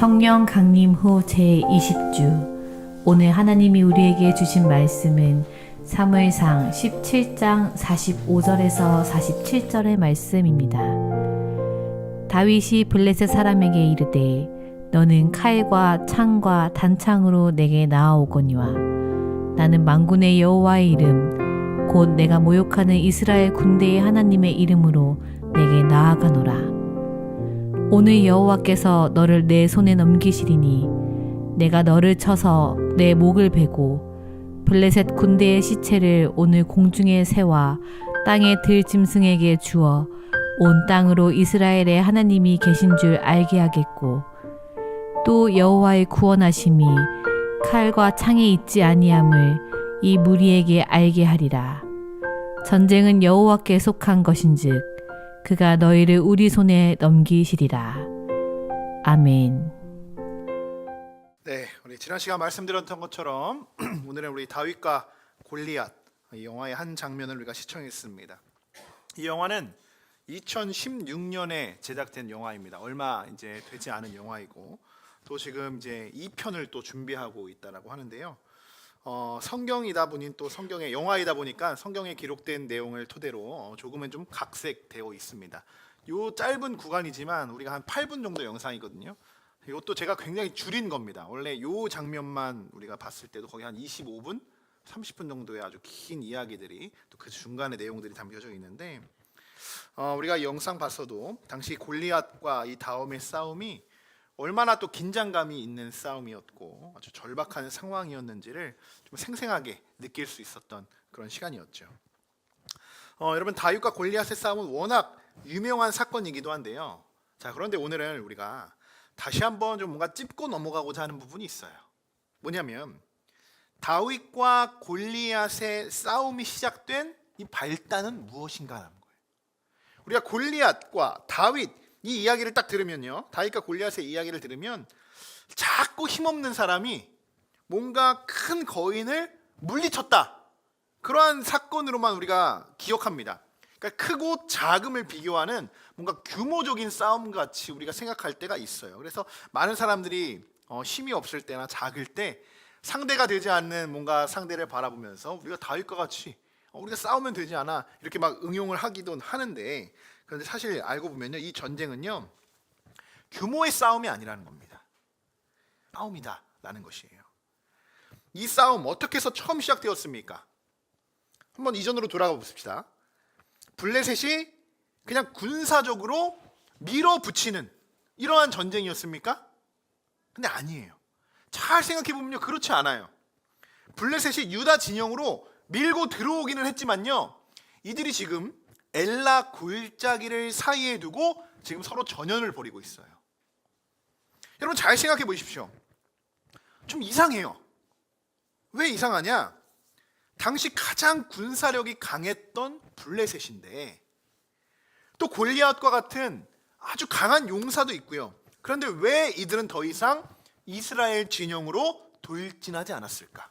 성령 강림 후 제20주 오늘 하나님이 우리에게 주신 말씀은 사무엘상 17장 45절에서 47절의 말씀입니다. 다윗이 블레셋 사람에게 이르되 너는 칼과 창과 단창으로 내게 나아오거니와 나는 만군의 여호와의 이름 곧 내가 모욕하는 이스라엘 군대의 하나님의 이름으로 내게 나아가노라. 오늘 여호와께서 너를 내 손에 넘기시리니 내가 너를 쳐서 내 목을 베고 블레셋 군대의 시체를 오늘 공중의 새와 땅의 들짐승에게 주어 온 땅으로 이스라엘의 하나님이 계신 줄 알게 하겠고 또 여호와의 구원하심이 칼과 창에 있지 아니함을 이 무리에게 알게 하리라. 전쟁은 여호와께 속한 것인즉 그가 너희를 우리 손에 넘기시리라. 아멘. 네, 우리 지난 시간 말씀드렸던 것처럼 오늘은 우리 다윗과 골리앗 이 영화의 한 장면을 우리가 시청했습니다. 이 영화는 2016년에 제작된 영화입니다. 얼마 이제 되지 않은 영화이고 또 지금 이제 2편을 또 준비하고 있다라고 하는데요. 성경이다 보니 또 성경의 영화이다 보니까 성경에 기록된 내용을 토대로 조금은 좀 각색되어 있습니다. 요 짧은 구간이지만 우리가 한 8분 정도 영상이거든요. 이것도 제가 굉장히 줄인 겁니다. 원래 요 장면만 우리가 봤을 때도 거의 한 25분, 30분 정도의 아주 긴 이야기들이 또 그 중간에 내용들이 담겨져 있는데 우리가 이 영상 봤어도 당시 골리앗과 이 다음의 싸움이 얼마나 또 긴장감이 있는 싸움이었고 아주 절박한 상황이었는지를 좀 생생하게 느낄 수 있었던 그런 시간이었죠. 여러분 다윗과 골리앗의 싸움은 워낙 유명한 사건이기도 한데요. 자, 그런데 오늘은 우리가 다시 한번 좀 뭔가 짚고 넘어가고자 하는 부분이 있어요. 뭐냐면 다윗과 골리앗의 싸움이 시작된 이 발단은 무엇인가 하는 거예요. 우리가 골리앗과 다윗 이 이야기를 딱 들으면요, 다윗과 골리앗의 이야기를 들으면 자꾸 힘없는 사람이 뭔가 큰 거인을 물리쳤다, 그러한 사건으로만 우리가 기억합니다. 그러니까 크고 작음을 비교하는 뭔가 규모적인 싸움 같이 우리가 생각할 때가 있어요. 그래서 많은 사람들이 힘이 없을 때나 작을 때 상대가 되지 않는 뭔가 상대를 바라보면서 우리가 다윗과 같이 우리가 싸우면 되지 않아 이렇게 막 응용을 하기도 하는데, 그런데 사실 알고 보면요, 이 전쟁은요 규모의 싸움이 아니라는 겁니다. 싸움이다라는 것이에요. 이 싸움 어떻게 해서 처음 시작되었습니까? 한번 이전으로 돌아가 봅시다. 블레셋이 그냥 군사적으로 밀어붙이는 이러한 전쟁이었습니까? 근데 아니에요. 잘 생각해 보면요, 그렇지 않아요. 블레셋이 유다 진영으로 밀고 들어오기는 했지만요, 이들이 지금 엘라 골짜기를 사이에 두고 지금 서로 전연을 벌이고 있어요. 여러분 잘 생각해 보십시오. 좀 이상해요. 왜 이상하냐? 당시 가장 군사력이 강했던 블레셋인데 또 골리앗과 같은 아주 강한 용사도 있고요. 그런데 왜 이들은 더 이상 이스라엘 진영으로 돌진하지 않았을까?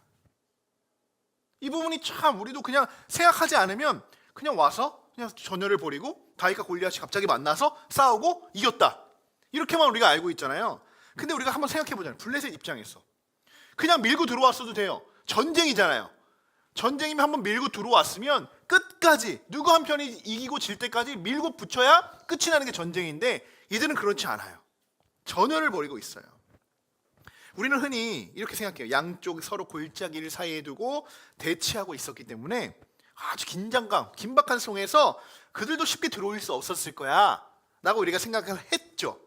이 부분이 참 우리도 그냥 생각하지 않으면 그냥 와서 그냥 전열을 벌이고 다윗과 골리앗이 갑자기 만나서 싸우고 이겼다, 이렇게만 우리가 알고 있잖아요. 근데 우리가 한번 생각해 보잖아요. 블레셋 입장에서 그냥 밀고 들어왔어도 돼요. 전쟁이잖아요. 전쟁이면 한번 밀고 들어왔으면 끝까지 누구 한 편이 이기고 질 때까지 밀고 붙여야 끝이 나는 게 전쟁인데 이들은 그렇지 않아요. 전열을 벌이고 있어요. 우리는 흔히 이렇게 생각해요. 양쪽 서로 골짜기를 사이에 두고 대치하고 있었기 때문에 아주 긴장감, 긴박한 속에서 그들도 쉽게 들어올 수 없었을 거야 라고 우리가 생각을 했죠.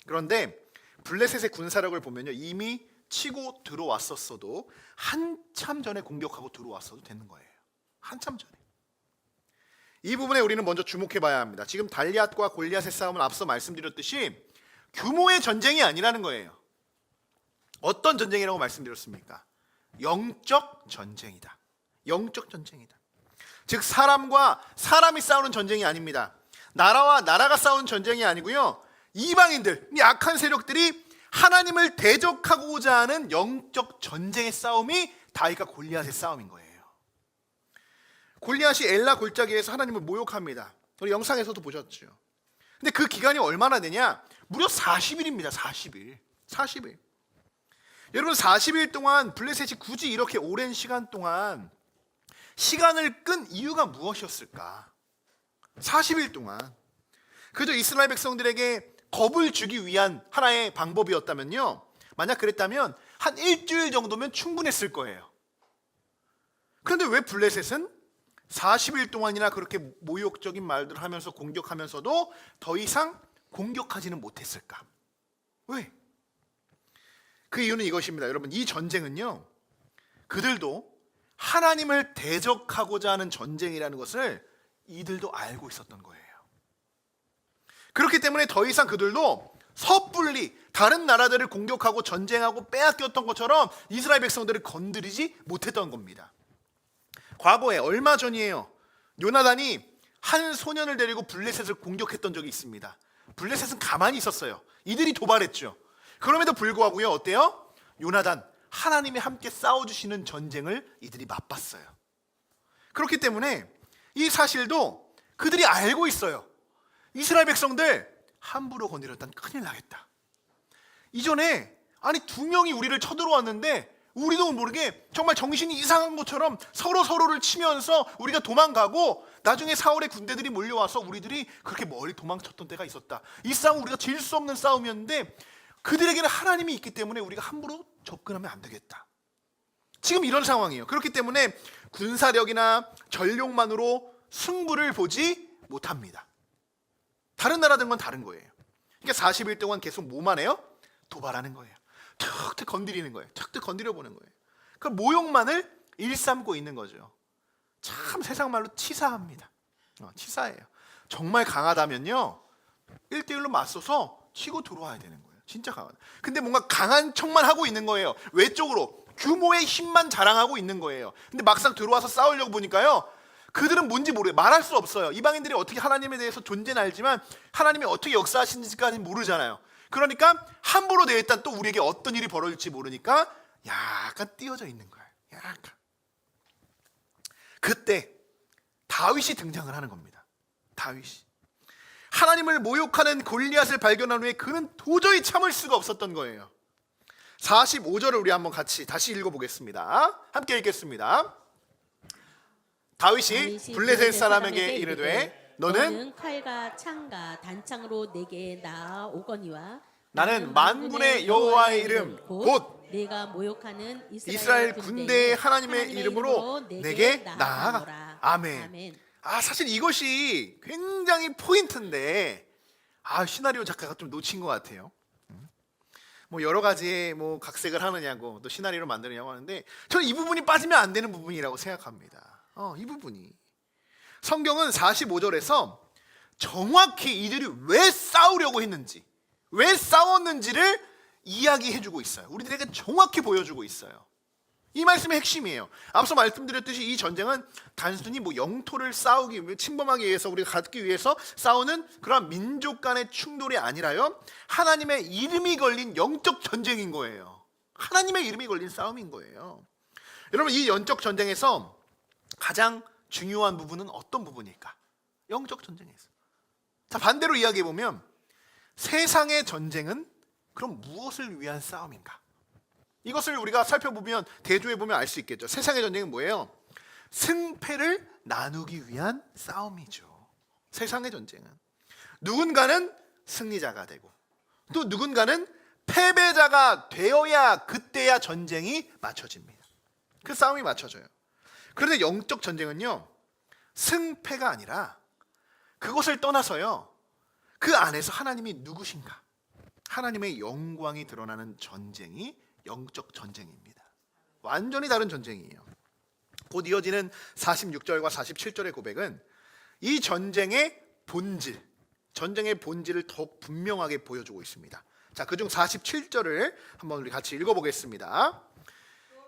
그런데 블레셋의 군사력을 보면요, 이미 치고 들어왔었어도 한참 전에 공격하고 들어왔어도 되는 거예요. 한참 전에. 이 부분에 우리는 먼저 주목해 봐야 합니다. 지금 달리앗과 골리앗의 싸움은 앞서 말씀드렸듯이 규모의 전쟁이 아니라는 거예요. 어떤 전쟁이라고 말씀드렸습니까? 영적 전쟁이다. 영적 전쟁이다. 즉 사람과 사람이 싸우는 전쟁이 아닙니다. 나라와 나라가 싸우는 전쟁이 아니고요, 이방인들, 약한 세력들이 하나님을 대적하고자 하는 영적 전쟁의 싸움이 다윗과 골리앗의 싸움인 거예요. 골리앗이 엘라 골짜기에서 하나님을 모욕합니다. 우리 영상에서도 보셨죠. 근데 그 기간이 얼마나 되냐? 무려 40일입니다. 40일. 40일. 여러분 40일 동안 블레셋이 굳이 이렇게 오랜 시간 동안 시간을 끈 이유가 무엇이었을까? 40일 동안 그저 이스라엘 백성들에게 겁을 주기 위한 하나의 방법이었다면요, 만약 그랬다면 한 일주일 정도면 충분했을 거예요. 그런데 왜 블레셋은 40일 동안이나 그렇게 모욕적인 말들을 하면서 공격하면서도 더 이상 공격하지는 못했을까? 왜? 그 이유는 이것입니다. 여러분, 이 전쟁은요, 그들도 하나님을 대적하고자 하는 전쟁이라는 것을 이들도 알고 있었던 거예요. 그렇기 때문에 더 이상 그들도 섣불리 다른 나라들을 공격하고 전쟁하고 빼앗겼던 것처럼 이스라엘 백성들을 건드리지 못했던 겁니다. 과거에 얼마 전이에요, 요나단이 한 소년을 데리고 블레셋을 공격했던 적이 있습니다. 블레셋은 가만히 있었어요. 이들이 도발했죠. 그럼에도 불구하고요, 어때요? 요나단, 하나님이 함께 싸워주시는 전쟁을 이들이 맛봤어요. 그렇기 때문에 이 사실도 그들이 알고 있어요. 이스라엘 백성들 함부로 건드렸다면 큰일 나겠다. 이전에 아니 2명이 우리를 쳐들어왔는데 우리도 모르게 정말 정신이 이상한 것처럼 서로를 치면서 우리가 도망가고 나중에 사울의 군대들이 몰려와서 우리들이 그렇게 멀리 도망쳤던 때가 있었다. 이 싸움은 우리가 질 수 없는 싸움이었는데 그들에게는 하나님이 있기 때문에 우리가 함부로 접근하면 안 되겠다. 지금 이런 상황이에요. 그렇기 때문에 군사력이나 전력만으로 승부를 보지 못합니다. 다른 나라들은 다른 거예요. 그러니까 40일 동안 계속 뭐만 해요? 도발하는 거예요. 툭툭 건드리는 거예요. 툭툭 건드려 보는 거예요. 그 모욕만을 일삼고 있는 거죠. 참 세상 말로 치사합니다. 치사해요. 정말 강하다면요, 1대1로 맞서서 치고 들어와야 되는 거예요. 진짜 강하다. 근데 뭔가 강한 척만 하고 있는 거예요. 외적으로 규모의 힘만 자랑하고 있는 거예요. 근데 막상 들어와서 싸우려고 보니까요, 그들은 뭔지 모르요. 말할 수 없어요. 이방인들이 어떻게 하나님에 대해서 존재는 알지만 하나님이 어떻게 역사하시는지까지는 모르잖아요. 그러니까 함부로 대했단 또 우리에게 어떤 일이 벌어질지 모르니까 약간 띄어져 있는 거예요. 약간. 그때 다윗이 등장을 하는 겁니다. 다윗이 하나님을 모욕하는 골리앗을 발견한 후에 그는 도저히 참을 수가 없었던 거예요. 45절을 우리 한번 같이 다시 읽어보겠습니다. 함께 읽겠습니다. 다윗이 블레셋 사람에게 이르되 너는 칼과 창과 단창으로 내게 나아오거니와 나는 만군의 여호와의 이름 곧 내가 모욕하는 이스라엘 군대의 하나님의 이름으로 내게 나아가. 아멘. 사실 이것이 굉장히 포인트인데 시나리오 작가가 좀 놓친 것 같아요. 뭐 여러 가지의 뭐 각색을 하느냐고 또 시나리오를 만드느냐고 하는데 저는 이 부분이 빠지면 안 되는 부분이라고 생각합니다. 이 부분이 성경은 45절에서 정확히 이들이 왜 싸우려고 했는지, 왜 싸웠는지를 이야기해주고 있어요. 우리들에게 정확히 보여주고 있어요. 이 말씀의 핵심이에요. 앞서 말씀드렸듯이 이 전쟁은 단순히 뭐 영토를 싸우기 위해, 침범하기 위해서 우리가 갖기 위해서 싸우는 그런 민족 간의 충돌이 아니라요, 하나님의 이름이 걸린 영적 전쟁인 거예요. 하나님의 이름이 걸린 싸움인 거예요. 여러분, 이 영적 전쟁에서 가장 중요한 부분은 어떤 부분일까? 영적 전쟁에서. 자, 반대로 이야기해 보면 세상의 전쟁은 그럼 무엇을 위한 싸움인가? 이것을 우리가 살펴보면, 대조해 보면 알 수 있겠죠. 세상의 전쟁은 뭐예요? 승패를 나누기 위한 싸움이죠. 세상의 전쟁은 누군가는 승리자가 되고 또 누군가는 패배자가 되어야 그때야 전쟁이 맞춰집니다. 그 싸움이 맞춰져요. 그런데 영적 전쟁은요, 승패가 아니라 그것을 떠나서요, 그 안에서 하나님이 누구신가, 하나님의 영광이 드러나는 전쟁이 영적 전쟁입니다. 완전히 다른 전쟁이에요. 곧 이어지는 46절과 47절의 고백은 이 전쟁의 본질, 전쟁의 본질을 더욱 분명하게 보여주고 있습니다. 자, 그중 47절을 한번 우리 같이 읽어보겠습니다.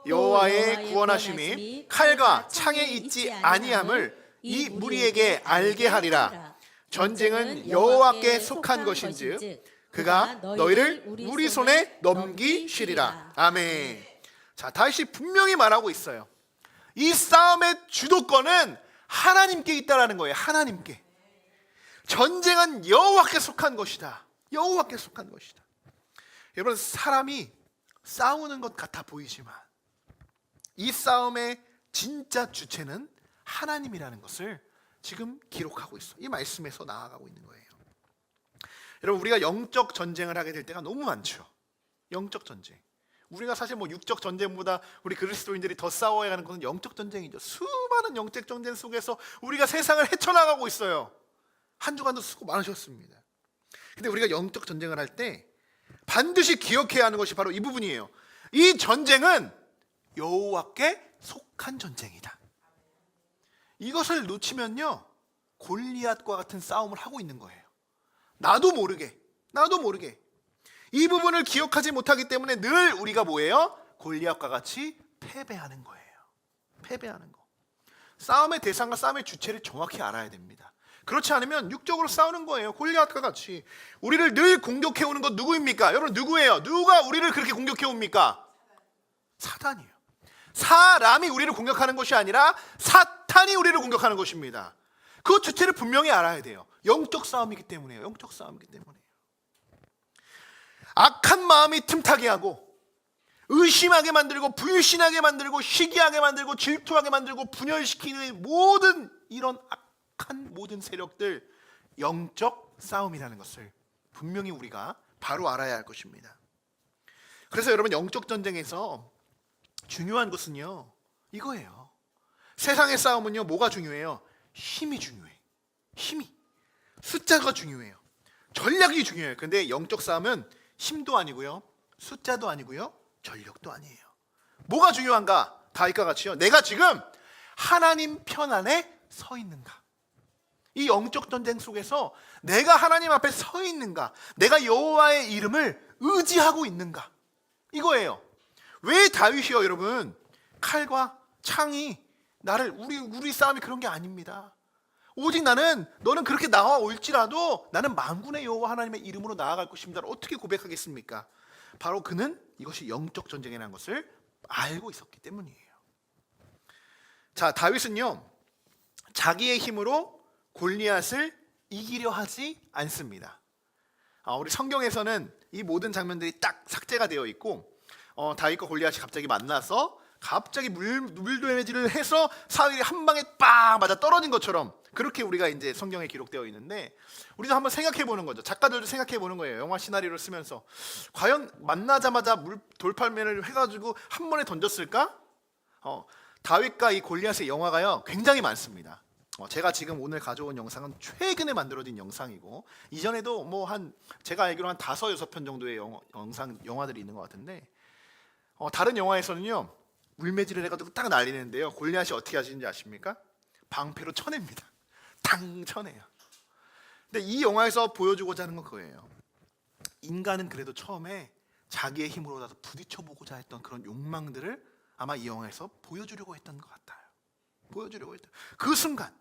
여호와의 구원하심이 칼과 창에 있지 아니함을 이 무리에게 알게 하리라. 전쟁은 여호와께 속한 것인즉 그가 너희를 우리 손에 넘기시리라. 아멘. 자, 다윗이 분명히 말하고 있어요. 이 싸움의 주도권은 하나님께 있다라는 거예요. 하나님께. 전쟁은 여호와께 속한 것이다. 여호와께 속한 것이다. 여러분, 사람이 싸우는 것 같아 보이지만 이 싸움의 진짜 주체는 하나님이라는 것을 지금 기록하고 있어. 이 말씀에서 나아가고 있는 거예요. 여러분, 우리가 영적 전쟁을 하게 될 때가 너무 많죠. 영적 전쟁. 우리가 사실 뭐 육적 전쟁보다 우리 그리스도인들이 더 싸워야 하는 것은 영적 전쟁이죠. 수많은 영적 전쟁 속에서 우리가 세상을 헤쳐나가고 있어요. 한 주간도 수고 많으셨습니다. 근데 우리가 영적 전쟁을 할 때 반드시 기억해야 하는 것이 바로 이 부분이에요. 이 전쟁은 여호와께 속한 전쟁이다. 이것을 놓치면요, 골리앗과 같은 싸움을 하고 있는 거예요. 나도 모르게 이 부분을 기억하지 못하기 때문에 늘 우리가 뭐예요? 골리앗과 같이 패배하는 거예요. 패배하는 거. 싸움의 대상과 싸움의 주체를 정확히 알아야 됩니다. 그렇지 않으면 육적으로 싸우는 거예요. 골리앗과 같이. 우리를 늘 공격해 오는 것 누구입니까? 여러분, 누구예요? 누가 우리를 그렇게 공격해 옵니까? 사단이에요. 사람이 우리를 공격하는 것이 아니라 사탄이 우리를 공격하는 것입니다. 그 주체를 분명히 알아야 돼요. 영적 싸움이기 때문에요. 영적 싸움이기 때문에요. 악한 마음이 틈타게 하고 의심하게 만들고 불신하게 만들고 시기하게 만들고 질투하게 만들고 분열시키는 모든 이런 악한 모든 세력들, 영적 싸움이라는 것을 분명히 우리가 바로 알아야 할 것입니다. 그래서 여러분, 영적 전쟁에서 중요한 것은요, 이거예요. 세상의 싸움은요, 뭐가 중요해요? 힘이 중요해. 힘이. 숫자가 중요해요. 전략이 중요해요. 근데 영적 싸움은 힘도 아니고요, 숫자도 아니고요, 전력도 아니에요. 뭐가 중요한가? 다윗과 같이요, 내가 지금 하나님 편 안에 서 있는가? 이 영적 전쟁 속에서 내가 하나님 앞에 서 있는가? 내가 여호와의 이름을 의지하고 있는가? 이거예요. 왜 다윗이요, 여러분? 칼과 창이 나를, 우리 싸움이 그런 게 아닙니다. 오직 너는 그렇게 나와 올지라도 나는 만군의 여호와 하나님의 이름으로 나아갈 것입니다. 어떻게 고백하겠습니까? 바로 그는 이것이 영적 전쟁이라는 것을 알고 있었기 때문이에요. 자, 다윗은요, 자기의 힘으로 골리앗을 이기려 하지 않습니다. 우리 성경에서는 이 모든 장면들이 딱 삭제가 되어 있고, 다윗과 골리앗이 갑자기 만나서 갑자기 물돌매질을 해서 사울이 한 방에 빵 맞아 떨어진 것처럼 그렇게 우리가 이제 성경에 기록되어 있는데, 우리도 한번 생각해 보는 거죠. 작가들도 생각해 보는 거예요. 영화 시나리오를 쓰면서 과연 만나자마자 돌팔매를 해가지고 한 번에 던졌을까? 다윗과 이 골리앗의 영화가요, 굉장히 많습니다. 제가 지금 오늘 가져온 영상은 최근에 만들어진 영상이고, 이전에도 제가 알기로 한 5-6편 정도의 영화들이 있는 것 같은데, 다른 영화에서는요, 물매질을 해가지고 딱 날리는데요, 골리앗이 어떻게 하시는지 아십니까? 방패로 쳐냅니다. 당 쳐내요. 근데 이 영화에서 보여주고자 하는 건 그거예요. 인간은 그래도 처음에 자기의 힘으로라도 부딪혀보고자 했던 그런 욕망들을 아마 이 영화에서 보여주려고 했던 것 같아요. 보여주려고 했던 그 순간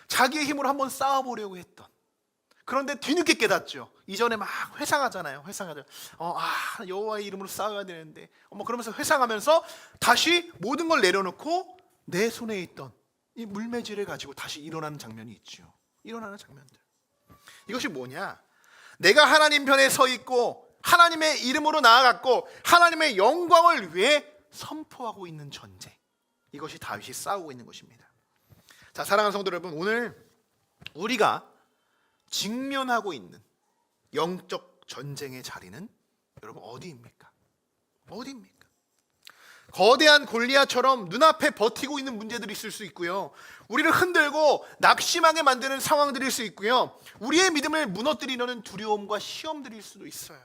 자기의 힘으로 한번 싸워보려고 했던, 그런데 뒤늦게 깨닫죠. 이전에 막 회상하잖아요. 여호와의 이름으로 싸워야 되는데, 그러면서 회상하면서 다시 모든 걸 내려놓고 내 손에 있던 이 물매질을 가지고 다시 일어나는 장면이 있죠. 일어나는 장면들. 이것이 뭐냐? 내가 하나님 편에 서 있고 하나님의 이름으로 나아갔고 하나님의 영광을 위해 선포하고 있는 전쟁. 이것이 다윗이 싸우고 있는 것입니다. 자, 사랑하는 성도 여러분, 오늘 우리가 직면하고 있는 영적 전쟁의 자리는 여러분 어디입니까? 어디입니까? 거대한 골리앗처럼 눈앞에 버티고 있는 문제들이 있을 수 있고요, 우리를 흔들고 낙심하게 만드는 상황들일 수 있고요, 우리의 믿음을 무너뜨리려는 두려움과 시험들일 수도 있어요.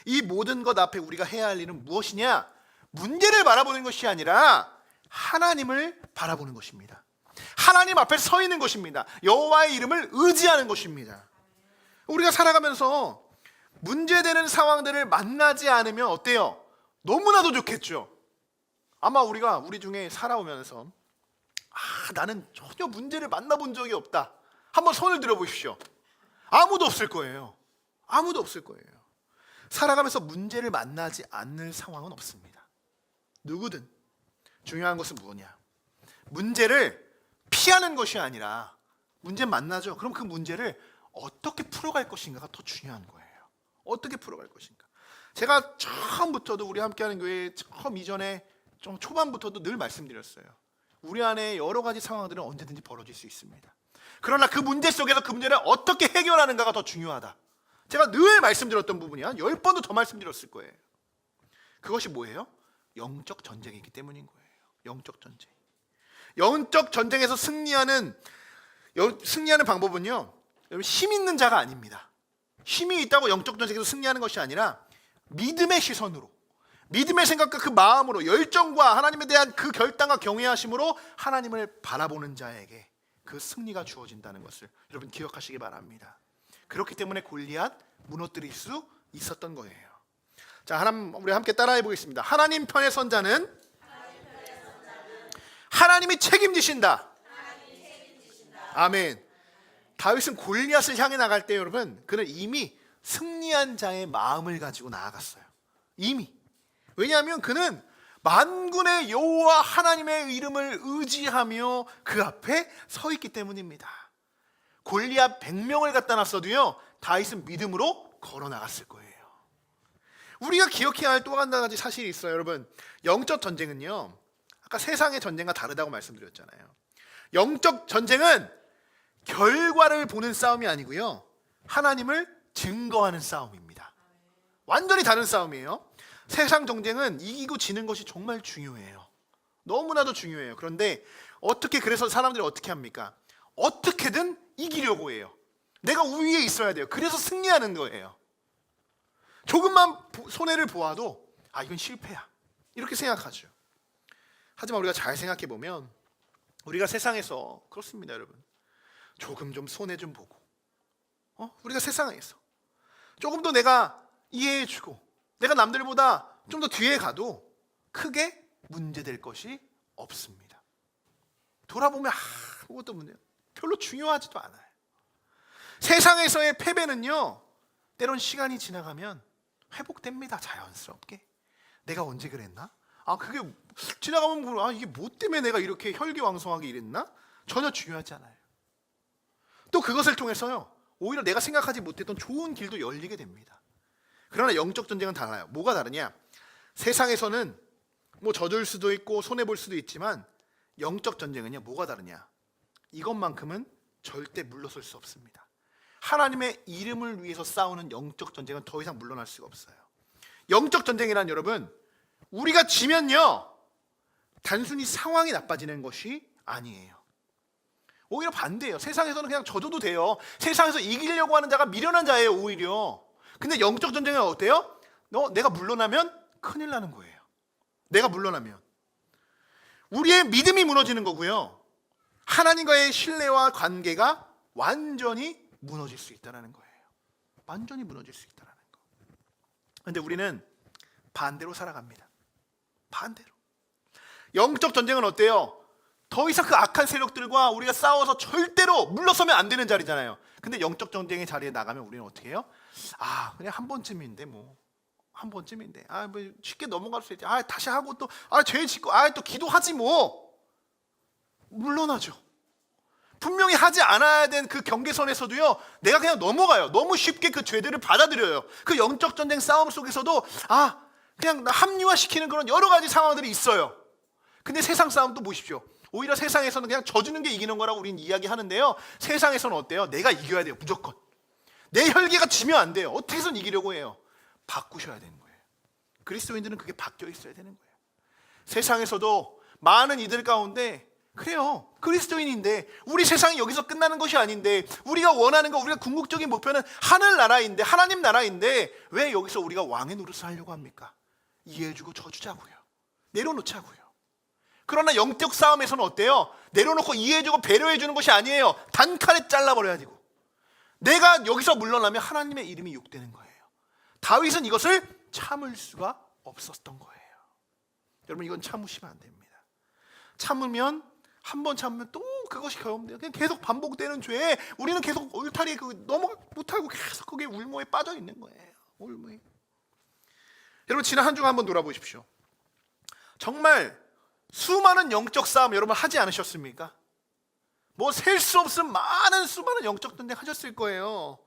이 모든 것 앞에 우리가 해야 할 일은 무엇이냐? 문제를 바라보는 것이 아니라 하나님을 바라보는 것입니다. 하나님 앞에 서 있는 것입니다. 여호와의 이름을 의지하는 것입니다. 우리가 살아가면서 문제되는 상황들을 만나지 않으면 어때요? 너무나도 좋겠죠. 아마 우리 중에 살아오면서 나는 전혀 문제를 만나본 적이 없다, 한번 손을 들어보십시오. 아무도 없을 거예요. 아무도 없을 거예요. 살아가면서 문제를 만나지 않는 상황은 없습니다. 누구든. 중요한 것은 뭐냐? 문제를 피하는 것이 아니라, 문제 만나죠. 그럼 그 문제를 어떻게 풀어갈 것인가가 더 중요한 거예요. 어떻게 풀어갈 것인가? 제가 처음부터도 우리 함께하는 교회 처음 이전에 좀 초반부터도 늘 말씀드렸어요. 우리 안에 여러 가지 상황들은 언제든지 벌어질 수 있습니다. 그러나 그 문제 속에서 그 문제를 어떻게 해결하는가가 더 중요하다. 제가 늘 말씀드렸던 부분이야. 10번도 더 말씀드렸을 거예요. 그것이 뭐예요? 영적 전쟁이기 때문인 거예요. 영적 전쟁. 영적 전쟁에서 승리하는 방법은요, 여러분, 힘 있는 자가 아닙니다. 힘이 있다고 영적 전쟁에서 승리하는 것이 아니라 믿음의 시선으로, 믿음의 생각과 그 마음으로, 열정과 하나님에 대한 그 결단과 경외하심으로 하나님을 바라보는 자에게 그 승리가 주어진다는 것을 여러분 기억하시기 바랍니다. 그렇기 때문에 골리앗 무너뜨릴 수 있었던 거예요. 자, 우리 함께 따라해 보겠습니다. 하나님 편에 선 자는 하나님이 책임지신다. 아멘. 다윗은 골리앗을 향해 나갈 때 여러분, 그는 이미 승리한 자의 마음을 가지고 나아갔어요. 이미. 왜냐하면 그는 만군의 여호와 하나님의 이름을 의지하며 그 앞에 서 있기 때문입니다. 골리앗 100명을 갖다 놨어도요, 다윗은 믿음으로 걸어 나갔을 거예요. 우리가 기억해야 할 또 한 가지 사실이 있어요. 여러분, 영적 전쟁은요, 아까 세상의 전쟁과 다르다고 말씀드렸잖아요. 영적 전쟁은 결과를 보는 싸움이 아니고요, 하나님을 증거하는 싸움입니다. 완전히 다른 싸움이에요. 세상 전쟁은 이기고 지는 것이 정말 중요해요. 너무나도 중요해요. 그런데 그래서 사람들이 어떻게 합니까? 어떻게든 이기려고 해요. 내가 우위에 있어야 돼요. 그래서 승리하는 거예요. 조금만 손해를 보아도 이건 실패야, 이렇게 생각하죠. 하지만 우리가 잘 생각해 보면 우리가 세상에서 그렇습니다, 여러분. 조금 좀 손해 좀 보고, 우리가 세상에서 조금 더 내가 이해해주고, 내가 남들보다 좀 더 뒤에 가도 크게 문제될 것이 없습니다. 돌아보면 아무것도 별로 중요하지도 않아요. 세상에서의 패배는요, 때론 시간이 지나가면 회복됩니다. 자연스럽게. 내가 언제 그랬나? 그게 지나가면 이게 뭐 때문에 내가 이렇게 혈기왕성하게 이랬나? 전혀 중요하지 않아요. 또 그것을 통해서요, 오히려 내가 생각하지 못했던 좋은 길도 열리게 됩니다. 그러나 영적 전쟁은 달라요. 뭐가 다르냐? 세상에서는 젖을 수도 있고 손해볼 수도 있지만 영적 전쟁은요, 뭐가 다르냐? 이것만큼은 절대 물러설 수 없습니다. 하나님의 이름을 위해서 싸우는 영적 전쟁은 더 이상 물러날 수가 없어요. 영적 전쟁이란 여러분, 우리가 지면요, 단순히 상황이 나빠지는 것이 아니에요. 오히려 반대예요. 세상에서는 그냥 져줘도 돼요. 세상에서 이기려고 하는 자가 미련한 자예요, 오히려. 근데 영적 전쟁은 어때요? 내가 물러나면 큰일 나는 거예요. 내가 물러나면 우리의 믿음이 무너지는 거고요, 하나님과의 신뢰와 관계가 완전히 무너질 수 있다는 거예요. 완전히 무너질 수 있다는 거. 그런데 우리는 반대로 살아갑니다. 반대로. 영적 전쟁은 어때요? 더 이상 그 악한 세력들과 우리가 싸워서 절대로 물러서면 안 되는 자리잖아요. 근데 영적 전쟁의 자리에 나가면 우리는 어떻게 해요? 그냥 한 번쯤인데 한 번쯤인데 쉽게 넘어갈 수 있지. 다시 하고 또 죄 짓고 또 기도하지 물러나죠. 분명히 하지 않아야 된 그 경계선에서도요, 내가 그냥 넘어가요. 너무 쉽게 그 죄들을 받아들여요. 그 영적 전쟁 싸움 속에서도 그냥 합리화시키는 그런 여러 가지 상황들이 있어요. 근데 세상 싸움도 보십시오. 오히려 세상에서는 그냥 져주는 게 이기는 거라고 우리는 이야기하는데요, 세상에서는 어때요? 내가 이겨야 돼요. 무조건. 내 혈기가 지면 안 돼요. 어떻게 해서 이기려고 해요? 바꾸셔야 되는 거예요. 그리스도인들은 그게 바뀌어 있어야 되는 거예요. 세상에서도 많은 이들 가운데 그래요, 그리스도인인데 우리 세상이 여기서 끝나는 것이 아닌데, 우리가 원하는 거, 우리가 궁극적인 목표는 하늘나라인데, 하나님 나라인데 왜 여기서 우리가 왕의 노릇을 하려고 합니까? 이해해주고 져주자고요. 내려놓자고요. 그러나 영적 싸움에서는 어때요? 내려놓고 이해해주고 배려해주는 것이 아니에요. 단칼에 잘라버려야 되고, 내가 여기서 물러나면 하나님의 이름이 욕되는 거예요. 다윗은 이것을 참을 수가 없었던 거예요. 여러분, 이건 참으시면 안 됩니다. 참으면, 한 번 참으면 또 그것이 경험돼요. 그냥 계속 반복되는 죄에 우리는 계속 울타리에 넘어 못하고 계속 거기에 울모에 빠져 있는 거예요. 울모에. 여러분, 지난 한 주간 한번 돌아보십시오. 정말 수많은 영적 싸움 여러분 하지 않으셨습니까? 셀 수 없은 수많은 영적 전쟁 하셨을 거예요.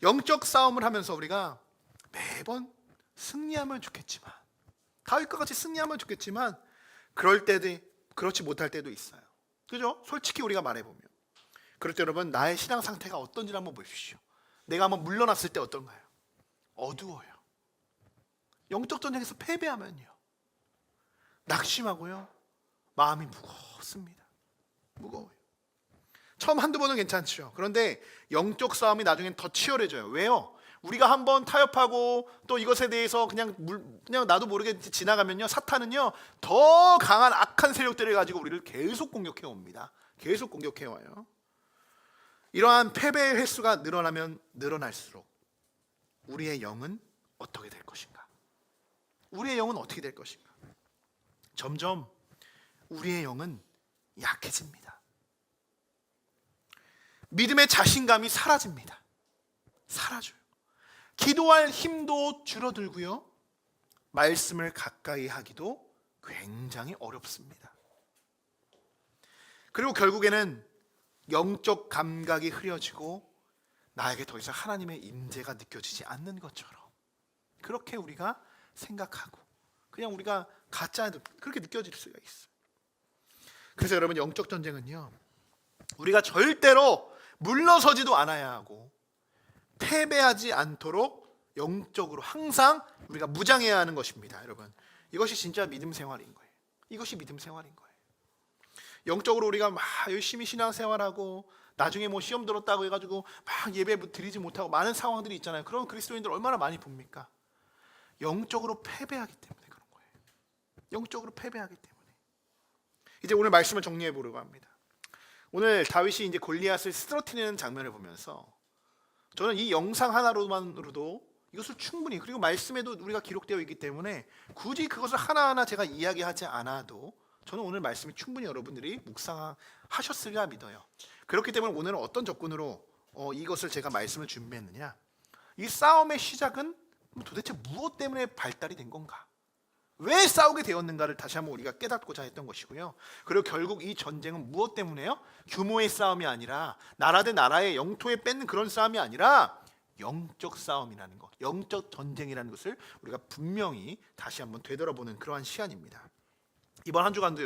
영적 싸움을 하면서 우리가 매번 승리하면 좋겠지만, 다윗과 같이 승리하면 좋겠지만 그럴 때도 그렇지 못할 때도 있어요. 그죠? 솔직히 우리가 말해보면 그럴 때 여러분, 나의 신앙 상태가 어떤지 한번 보십시오. 내가 한번 물러났을 때 어떤가요? 어두워요. 영적 전쟁에서 패배하면요, 낙심하고요, 마음이 무겁습니다. 무거워요. 처음 한두 번은 괜찮죠. 그런데 영적 싸움이 나중엔 더 치열해져요. 왜요? 우리가 한번 타협하고 또 이것에 대해서 그냥 나도 모르게 지나가면요, 사탄은요 더 강한 악한 세력들을 가지고 우리를 계속 공격해 옵니다. 계속 공격해 와요. 이러한 패배의 횟수가 늘어나면 늘어날수록 우리의 영은 어떻게 될 것인가? 우리의 영은 어떻게 될 것인가? 점점 우리의 영은 약해집니다. 믿음의 자신감이 사라집니다. 사라져요. 기도할 힘도 줄어들고요, 말씀을 가까이 하기도 굉장히 어렵습니다. 그리고 결국에는 영적 감각이 흐려지고 나에게 더 이상 하나님의 임재가 느껴지지 않는 것처럼 그렇게 우리가 생각하고 그냥 우리가 가짜도 그렇게 느껴질 수가 있어요. 그래서 여러분, 영적 전쟁은요, 우리가 절대로 물러서지도 않아야 하고 패배하지 않도록 영적으로 항상 우리가 무장해야 하는 것입니다. 여러분, 이것이 진짜 믿음 생활인 거예요. 이것이 믿음 생활인 거예요. 영적으로 우리가 막 열심히 신앙생활하고 나중에 뭐 시험 들었다고 해가지고 막 예배 드리지 못하고 많은 상황들이 있잖아요. 그런 그리스도인들 얼마나 많이 봅니까? 영적으로 패배하기 때문에 그런 거예요. 영적으로 패배하기 때문에. 이제 오늘 말씀을 정리해 보려고 합니다. 오늘 다윗이 이제 골리앗을 쓰러뜨리는 장면을 보면서 저는 이 영상 하나로만으로도 이것을 충분히, 그리고 말씀에도 우리가 기록되어 있기 때문에 굳이 그것을 하나하나 제가 이야기하지 않아도 저는 오늘 말씀이 충분히 여러분들이 묵상하셨으리라 믿어요. 그렇기 때문에 오늘은 어떤 접근으로 이것을 제가 말씀을 준비했느냐, 이 싸움의 시작은 도대체 무엇 때문에 발달이 된 건가, 왜 싸우게 되었는가를 다시 한번 우리가 깨닫고자 했던 것이고요. 그리고 결국 이 전쟁은 무엇 때문에요? 규모의 싸움이 아니라 나라 대 나라의 영토에 뺏는 그런 싸움이 아니라 영적 싸움이라는 것, 영적 전쟁이라는 것을 우리가 분명히 다시 한번 되돌아보는 그러한 시간입니다. 이번 한 주간도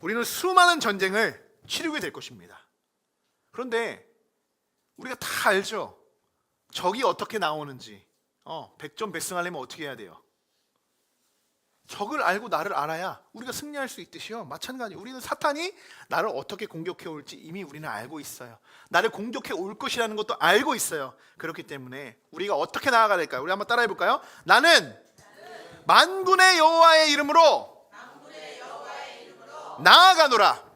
우리는 수많은 전쟁을 치르게 될 것입니다. 그런데 우리가 다 알죠. 적이 어떻게 나오는지. 백전백승하려면 어떻게 해야 돼요? 적을 알고 나를 알아야 우리가 승리할 수 있듯이요, 마찬가지 우리는 사탄이 나를 어떻게 공격해 올지 이미 우리는 알고 있어요. 나를 공격해 올 것이라는 것도 알고 있어요. 그렇기 때문에 우리가 어떻게 나아가야 될까요? 우리 한번 따라해 볼까요? 나는 만군의 여호와의 이름으로 나아가노라.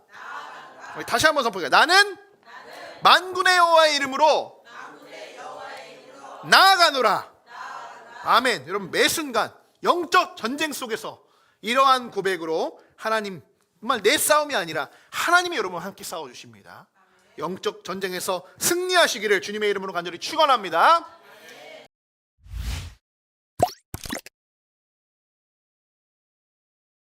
다시 한번 선포해요. 나는 만군의 여호와의 이름으로 나아가노라. 아멘. 여러분, 매 순간 영적 전쟁 속에서 이러한 고백으로 하나님, 정말 내 싸움이 아니라 하나님이 여러분과 함께 싸워주십니다. 영적 전쟁에서 승리하시기를 주님의 이름으로 간절히 축원합니다.